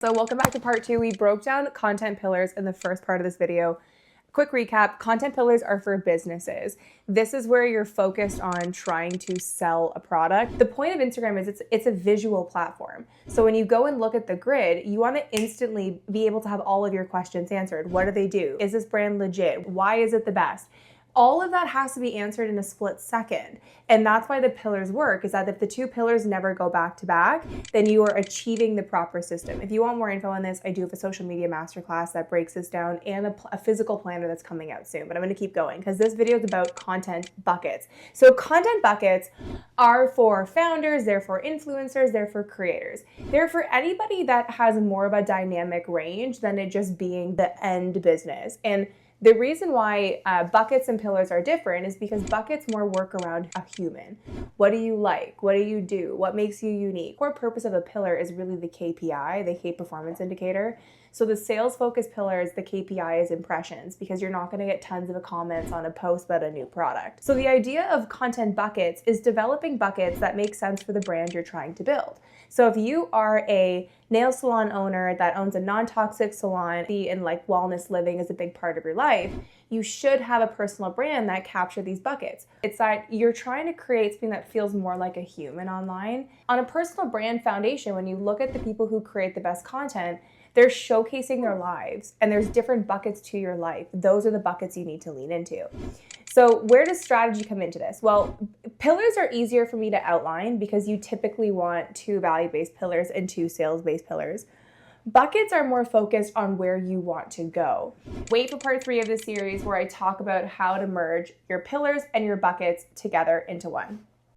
So welcome back to part 2. We broke down content pillars in the first part of this video. Quick recap, content pillars are for businesses. This is where you're focused on trying to sell a product. The point of Instagram is it's a visual platform. So when you go and look at the grid, you want to instantly be able to have all of your questions answered. What do they do? Is this brand legit? Why is it the best? All of that has to be answered in a split second. And that's why the pillars work, is that if the two pillars never go back to back, then you are achieving the proper system. If you want more info on this, I do have a social media masterclass that breaks this down and a physical planner that's coming out soon. But I'm going to keep going because this video is about content buckets. So content buckets are for founders, they're for influencers, they're for creators. They're for anybody that has more of a dynamic range than it just being the end business. And the reason why buckets and pillars are different is because buckets more work around a human. What do you like? What do you do? What makes you unique? Core purpose of a pillar is really the KPI, the key performance indicator. So the sales focus pillars, the KPI is impressions, because you're not going to get tons of comments on a post about a new product. So the idea of content buckets is developing buckets that make sense for the brand you're trying to build. So if you are a nail salon owner that owns a non-toxic salon and like wellness living is a big part of your life, you should have a personal brand that capture these buckets. It's that you're trying to create something that feels more like a human online. On a personal brand foundation, when you look at the people who create the best content, they're showcasing their lives, and there's different buckets to your life. Those are the buckets you need to lean into. So where does strategy come into this? Well, pillars are easier for me to outline because you typically want 2 value-based pillars and 2 sales-based pillars. Buckets are more focused on where you want to go. Wait for part 3 of this series where I talk about how to merge your pillars and your buckets together into one.